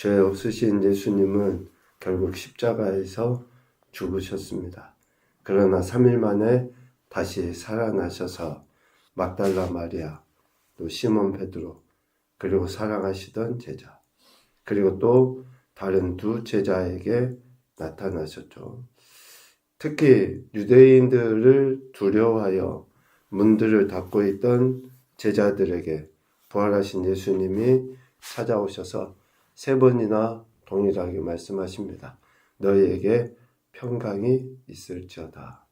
죄 없으신 예수님은 결국 십자가에서 죽으셨습니다. 그러나 3일 만에 다시 살아나셔서 막달라 마리아, 또 시몬 베드로, 그리고 사랑하시던 제자, 그리고 또 다른 두 제자에게 나타나셨죠. 특히 유대인들을 두려워하여 문들을 닫고 있던 제자들에게 부활하신 예수님이 찾아오셔서 3번이나 동일하게 말씀하십니다. 너희에게 평강이 있을지어다.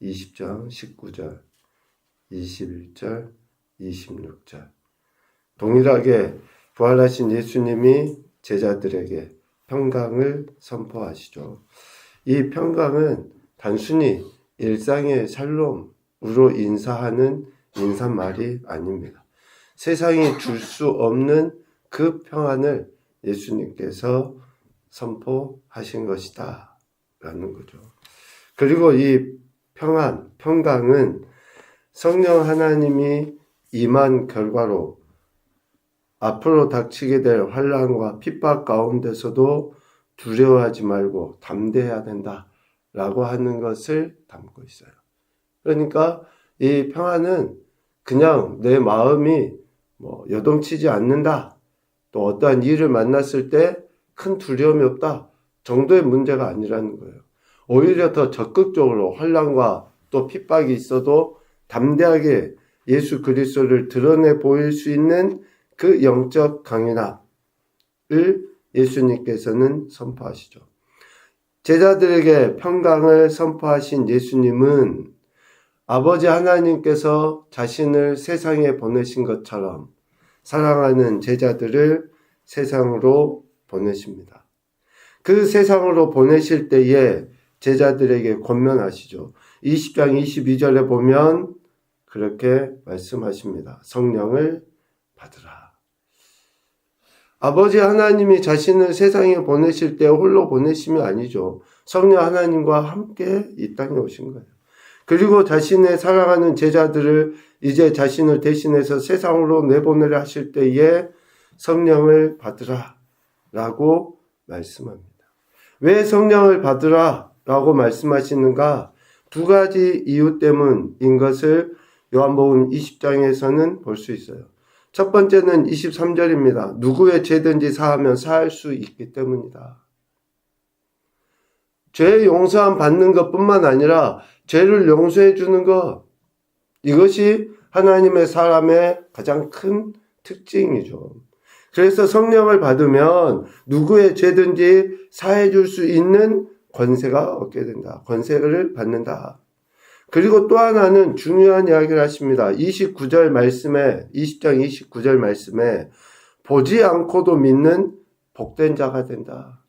20장 19절, 21절, 26절. 동일하게 부활하신 예수님이 제자들에게 평강을 선포하시죠. 이 평강은 단순히 일상의 샬롬으로 인사하는 인사말이 아닙니다. 세상이 줄 수 없는 그 평안을 예수님께서 선포하신 것이다 라는 거죠. 그리고 이 평강은 성령 하나님이 임한 결과로 앞으로 닥치게 될 환난과 핍박 가운데서도 두려워하지 말고 담대해야 된다 라고 하는 것을 담고 있어요. 그러니까 이 평안은 그냥 내 마음이 요동치지 않는다, 또 어떠한 일을 만났을 때 큰 두려움이 없다 정도의 문제가 아니라는 거예요. 오히려 더 적극적으로 환난과 또 핍박이 있어도 담대하게 예수 그리스도를 드러내 보일 수 있는 그 영적 강인함을 예수님께서는 선포하시죠. 제자들에게 평강을 선포하신 예수님은 아버지 하나님께서 자신을 세상에 보내신 것처럼 사랑하는 제자들을 세상으로 보내십니다. 그 세상으로 보내실 때에 제자들에게 권면하시죠. 20장 22절에 보면 그렇게 말씀하십니다. 성령을 받으라. 아버지 하나님이 자신을 세상에 보내실 때 홀로 보내심이 아니죠. 성령 하나님과 함께 이 땅에 오신 거예요. 그리고 자신의 사랑하는 제자들을 이제 자신을 대신해서 세상으로 내보내려 하실 때에 성령을 받으라 라고 말씀합니다. 왜 성령을 받으라 라고 말씀하시는가? 2가지 이유 때문인 것을 요한복음 20장에서는 볼 수 있어요. 첫 번째는 23절입니다. 누구의 죄든지 사하면 사할 수 있기 때문이다. 죄 용서함 받는 것뿐만 아니라 죄를 용서해 주는 것, 이것이 하나님의 사람의 가장 큰 특징이죠. 그래서 성령을 받으면 누구의 죄든지 사해 줄 수 있는 권세가 얻게 된다. 권세를 받는다. 그리고 또 하나는 중요한 이야기를 하십니다. 29절 말씀에, 20장 29절 말씀에 보지 않고도 믿는 복된 자가 된다.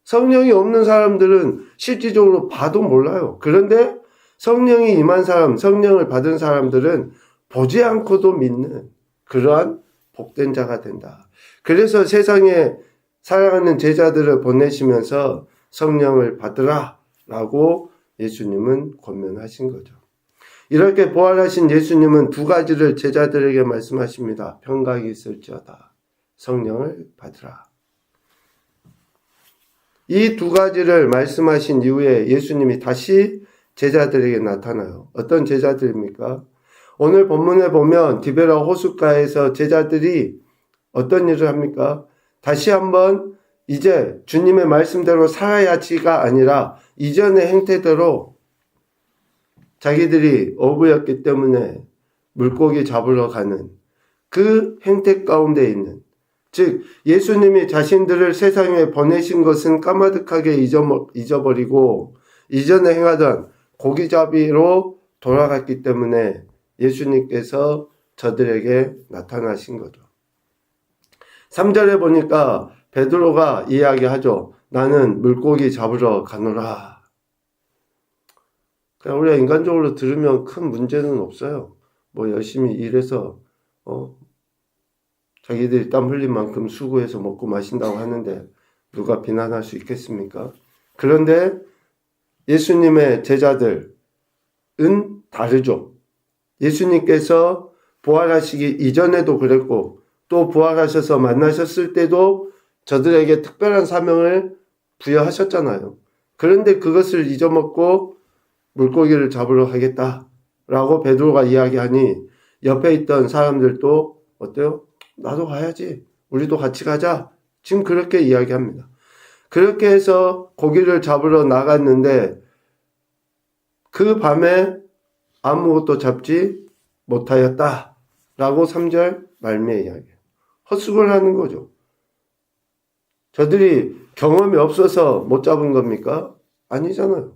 성령이 없는 사람들은 실질적으로 봐도 몰라요. 그런데 성령이 임한 사람, 성령을 받은 사람들은 보지 않고도 믿는 그러한 복된 자가 된다. 그래서 세상에 사랑하는 제자들을 보내시면서 성령을 받으라 라고 예수님은 권면하신 거죠. 이렇게 부활하신 예수님은 2가지를 제자들에게 말씀하십니다. 평강이 있을지어다. 성령을 받으라. 이 2가지를 말씀하신 이후에 예수님이 다시 제자들에게 나타나요. 어떤 제자들입니까? 오늘 본문에 보면 디베라 호숫가에서 제자들이 어떤 일을 합니까? 다시 한번 이제 주님의 말씀대로 살아야지가 아니라 이전의 행태대로 자기들이 어부였기 때문에 물고기 잡으러 가는 그 행태 가운데 있는, 즉 예수님이 자신들을 세상에 보내신 것은 까마득하게 잊어버리고 이전에 행하던 고기잡이로 돌아갔기 때문에 예수님께서 저들에게 나타나신 거죠. 3절에 보니까 베드로가 이야기하죠. 나는 물고기 잡으러 가노라. 그냥 우리가 인간적으로 들으면 큰 문제는 없어요. 열심히 일해서 자기들이 땀 흘린 만큼 수고해서 먹고 마신다고 하는데 누가 비난할 수 있겠습니까? 그런데 예수님의 제자들은 다르죠. 예수님께서 부활하시기 이전에도 그랬고 또 또 부활하셔서 만나셨을 때도 저들에게 특별한 사명을 부여하셨잖아요. 그런데 그것을 잊어먹고 물고기를 잡으러 가겠다라고 베드로가 이야기하니 옆에 있던 사람들도 어때요? 나도 가야지. 우리도 같이 가자. 지금 그렇게 이야기합니다. 그렇게 해서 고기를 잡으러 나갔는데 그 밤에 아무것도 잡지 못하였다. 라고 3절 말미에 이야기해요. 헛수고를 하는 거죠. 저들이 경험이 없어서 못 잡은 겁니까? 아니잖아요.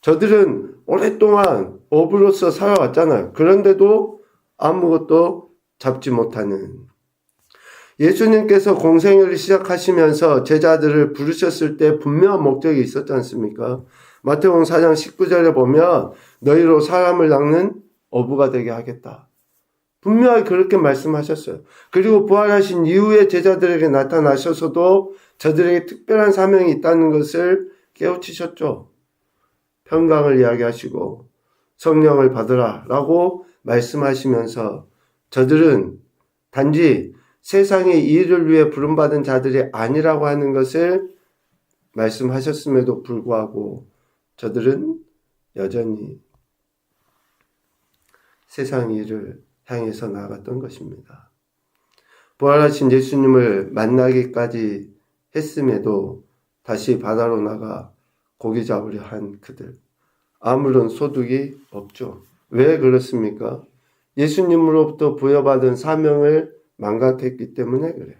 저들은 오랫동안 어부로서 살아왔잖아요. 그런데도 아무것도 잡지 못하는. 예수님께서 공생애를 시작하시면서 제자들을 부르셨을 때 분명한 목적이 있었지 않습니까? 마태복음 4장 19절에 보면 너희로 사람을 낚는 어부가 되게 하겠다. 분명히 그렇게 말씀하셨어요. 그리고 부활하신 이후에 제자들에게 나타나셔서도 저들에게 특별한 사명이 있다는 것을 깨우치셨죠. 평강을 이야기하시고 성령을 받으라 라고 말씀하시면서 저들은 단지 세상의 이익을 위해 부름받은 자들이 아니라고 하는 것을 말씀하셨음에도 불구하고 저들은 여전히 세상 일을 향해서 나아갔던 것입니다. 부활하신 예수님을 만나기까지 했음에도 다시 바다로 나가 고기 잡으려 한 그들. 아무런 소득이 없죠. 왜 그렇습니까? 예수님으로부터 부여받은 사명을 망각했기 때문에 그래요.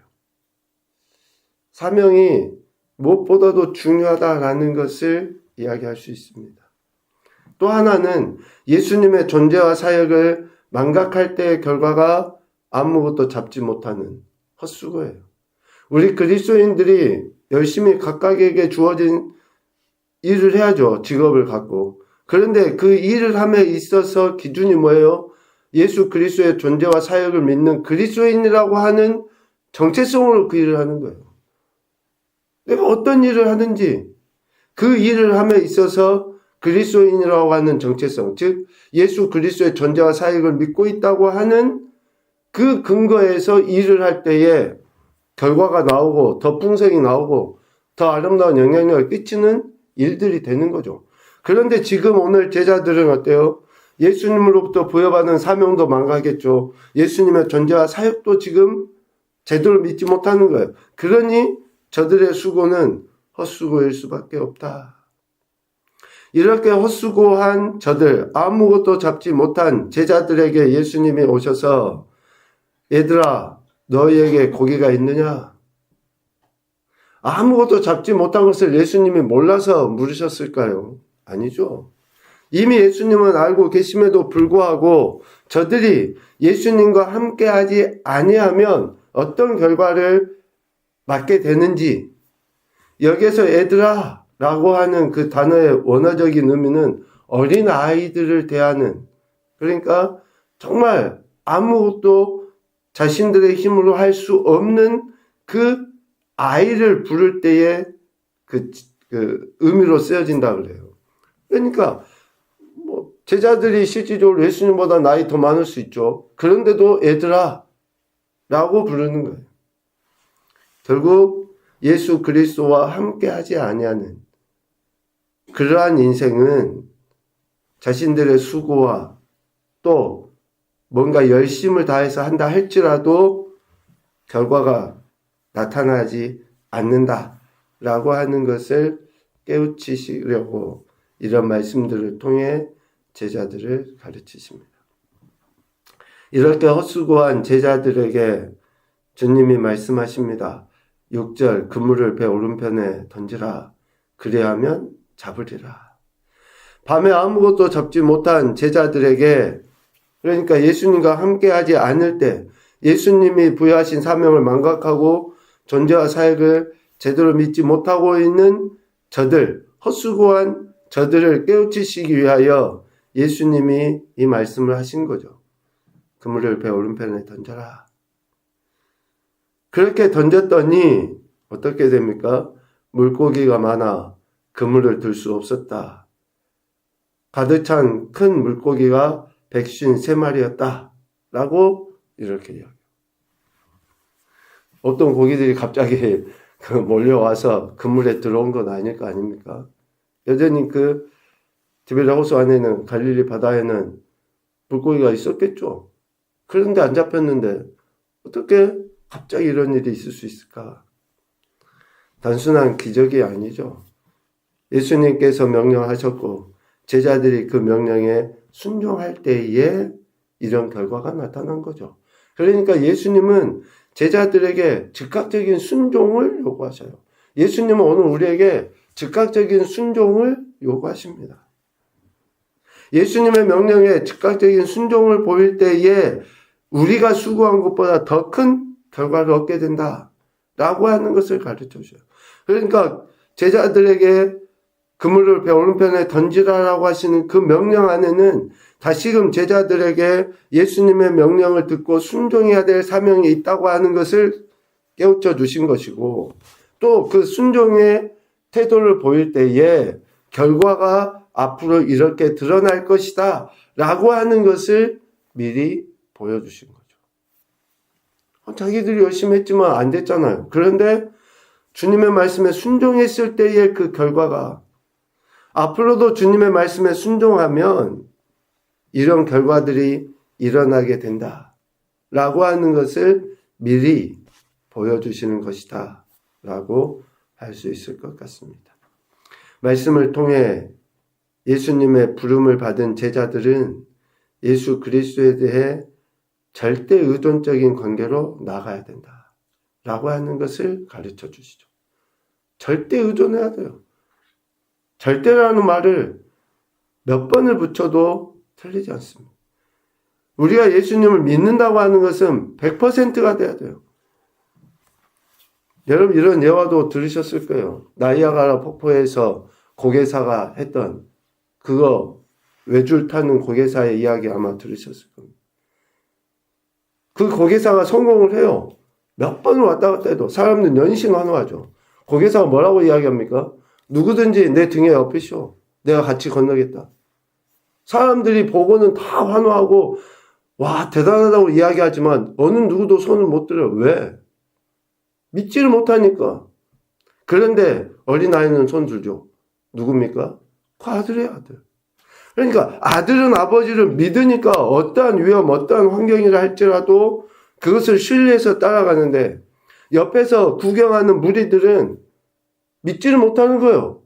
사명이 무엇보다도 중요하다라는 것을 이야기할 수 있습니다. 또 하나는 예수님의 존재와 사역을 망각할 때의 결과가 아무것도 잡지 못하는 헛수고예요. 우리 그리스도인들이 열심히 각각에게 주어진 일을 해야죠. 직업을 갖고. 그런데 그 일을 함에 있어서 기준이 뭐예요? 예수 그리스도의 존재와 사역을 믿는 그리스도인이라고 하는 정체성으로 그 일을 하는 거예요. 내가 어떤 일을 하든지 그 일을 함에 있어서 그리스도인이라고 하는 정체성, 즉 예수 그리스도의 존재와 사역을 믿고 있다고 하는 그 근거에서 일을 할 때에 결과가 나오고 더 풍성이 나오고 더 아름다운 영향력을 끼치는 일들이 되는 거죠. 그런데 지금 오늘 제자들은 어때요? 예수님으로부터 부여받은 사명도 망가겠죠. 예수님의 존재와 사역도 지금 제대로 믿지 못하는 거예요. 그러니 저들의 수고는 헛수고일 수밖에 없다. 이렇게 헛수고한 저들, 아무것도 잡지 못한 제자들에게 예수님이 오셔서 얘들아, 너희에게 고기가 있느냐? 아무것도 잡지 못한 것을 예수님이 몰라서 물으셨을까요? 아니죠. 이미 예수님은 알고 계심에도 불구하고 저들이 예수님과 함께하지 아니하면 어떤 결과를 맞게 되는지, 여기에서 얘들아 라고 하는 그 단어의 원어적인 의미는 어린 아이들을 대하는, 그러니까 정말 아무것도 자신들의 힘으로 할 수 없는 그 아이를 부를 때의 그 의미로 쓰여진다 그래요. 그러니까 제자들이 실질적으로 예수님보다 나이 더 많을 수 있죠. 그런데도 얘들아 라고 부르는 거예요. 결국 예수 그리스도와 함께하지 아니하는 그러한 인생은 자신들의 수고와 또 뭔가 열심을 다해서 한다 할지라도 결과가 나타나지 않는다라고 하는 것을 깨우치시려고 이런 말씀들을 통해 제자들을 가르치십니다. 이렇게 헛수고한 제자들에게 주님이 말씀하십니다. 6절 그물을 배 오른편에 던지라. 그리하면 잡으리라. 밤에 아무것도 잡지 못한 제자들에게, 그러니까 예수님과 함께하지 않을 때 예수님이 부여하신 사명을 망각하고 존재와 사역을 제대로 믿지 못하고 있는 저들, 헛수고한 저들을 깨우치시기 위하여 예수님이 이 말씀을 하신 거죠. 그물을 배 오른편에 던져라. 그렇게 던졌더니 어떻게 됩니까? 물고기가 많아 그물을 들 수 없었다. 가득 찬 큰 물고기가 153마리였다. 라고 이렇게 이야기해요. 어떤 고기들이 갑자기 몰려와서 그물에 들어온 건 아닐 거 아닙니까? 여전히 그 디베라호수 안에는 갈릴리 바다에는 물고기가 있었겠죠. 그런데 안 잡혔는데 어떻게 갑자기 이런 일이 있을 수 있을까? 단순한 기적이 아니죠. 예수님께서 명령하셨고 제자들이 그 명령에 순종할 때에 이런 결과가 나타난 거죠. 그러니까 예수님은 제자들에게 즉각적인 순종을 요구하셔요. 예수님은 오늘 우리에게 즉각적인 순종을 요구하십니다. 예수님의 명령에 즉각적인 순종을 보일 때에 우리가 수고한 것보다 더 큰 결과를 얻게 된다라고 하는 것을 가르쳐 줘요. 그러니까 제자들에게 그물을 배 오른편에 던지라라고 하시는 그 명령 안에는 다시금 제자들에게 예수님의 명령을 듣고 순종해야 될 사명이 있다고 하는 것을 깨우쳐 주신 것이고, 또 그 순종의 태도를 보일 때에 결과가 앞으로 이렇게 드러날 것이다 라고 하는 것을 미리 보여주신 거죠. 자기들이 열심히 했지만 안 됐잖아요. 그런데 주님의 말씀에 순종했을 때의 그 결과가 앞으로도 주님의 말씀에 순종하면 이런 결과들이 일어나게 된다 라고 하는 것을 미리 보여주시는 것이다 라고 할 수 있을 것 같습니다. 말씀을 통해 예수님의 부름을 받은 제자들은 예수 그리스도에 대해 절대 의존적인 관계로 나가야 된다 라고 하는 것을 가르쳐 주시죠. 절대 의존해야 돼요. 절대라는 말을 몇 번을 붙여도 틀리지 않습니다. 우리가 예수님을 믿는다고 하는 것은 100%가 돼야 돼요. 여러분 이런 예화도 들으셨을 거예요. 나이아가라 폭포에서 고개사가 했던 그거 외줄 타는 고개사의 이야기 아마 들으셨을 겁니다. 그 고개사가 성공을 해요. 몇 번을 왔다 갔다 해도 사람들은 연신환호하죠. 고개사가 뭐라고 이야기합니까? 누구든지 내 등에 업히시오. 내가 같이 건너겠다. 사람들이 보고는 다 환호하고 와 대단하다고 이야기하지만 어느 누구도 손을 못 들어요. 왜? 믿지를 못하니까. 그런데 어린아이는 손 들죠. 누굽니까? 그 아들의 아들. 그러니까 아들은 아버지를 믿으니까 어떠한 위험, 어떠한 환경이라 할지라도 그것을 신뢰해서 따라가는데 옆에서 구경하는 무리들은 믿지를 못하는 거예요.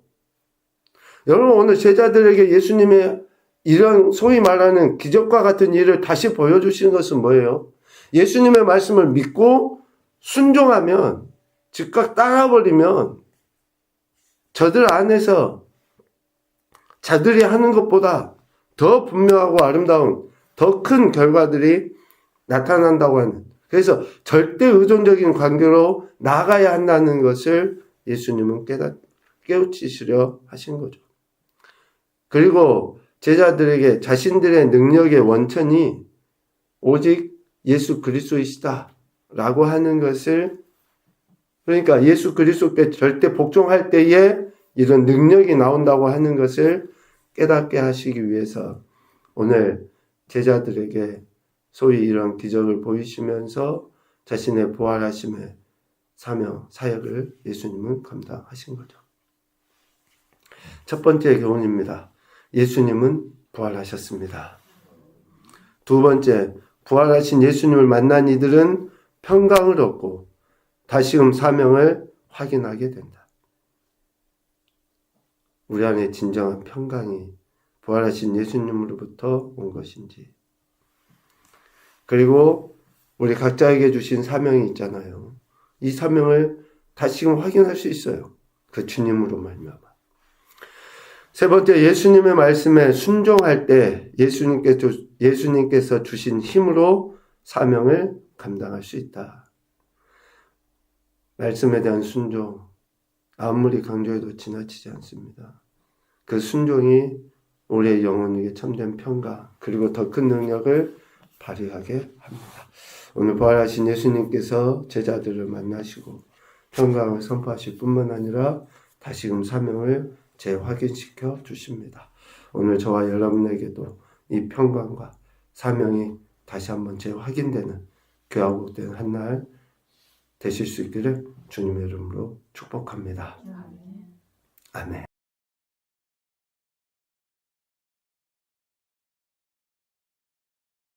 여러분 오늘 제자들에게 예수님의 이런 소위 말하는 기적과 같은 일을 다시 보여주시는 것은 뭐예요? 예수님의 말씀을 믿고 순종하면 즉각 따라버리면 저들 안에서 자들이 하는 것보다 더 분명하고 아름다운 더 큰 결과들이 나타난다고 하는, 그래서 절대 의존적인 관계로 나가야 한다는 것을 예수님은 깨우치시려 하신 거죠. 그리고 제자들에게 자신들의 능력의 원천이 오직 예수 그리스도이시다 라고 하는 것을, 그러니까 예수 그리스도께 절대 복종할 때에 이런 능력이 나온다고 하는 것을 깨닫게 하시기 위해서 오늘 제자들에게 소위 이런 기적을 보이시면서 자신의 부활하심의 사명, 사역을 예수님은 감당하신 거죠. 첫 번째 교훈입니다. 예수님은 부활하셨습니다. 두 번째, 부활하신 예수님을 만난 이들은 평강을 얻고 다시금 사명을 확인하게 된다. 우리 안에 진정한 평강이 부활하신 예수님으로부터 온 것인지, 그리고 우리 각자에게 주신 사명이 있잖아요. 이 사명을 다시금 확인할 수 있어요. 그 주님으로 말미암아. 세 번째, 예수님의 말씀에 순종할 때 예수님께서 주신 힘으로 사명을 감당할 수 있다. 말씀에 대한 순종, 아무리 강조해도 지나치지 않습니다. 그 순종이 우리의 영혼에게 참된 평강, 그리고 더 큰 능력을 발휘하게 합니다. 오늘 부활하신 예수님께서 제자들을 만나시고 평강을 선포하실 뿐만 아니라 다시금 사명을 재확인시켜 주십니다. 오늘 저와 여러분에게도 이 평강과 사명이 다시 한번 재확인되는 귀하고 된 한 날 되실 수 있기를 주님의 이름으로 축복합니다. 아멘.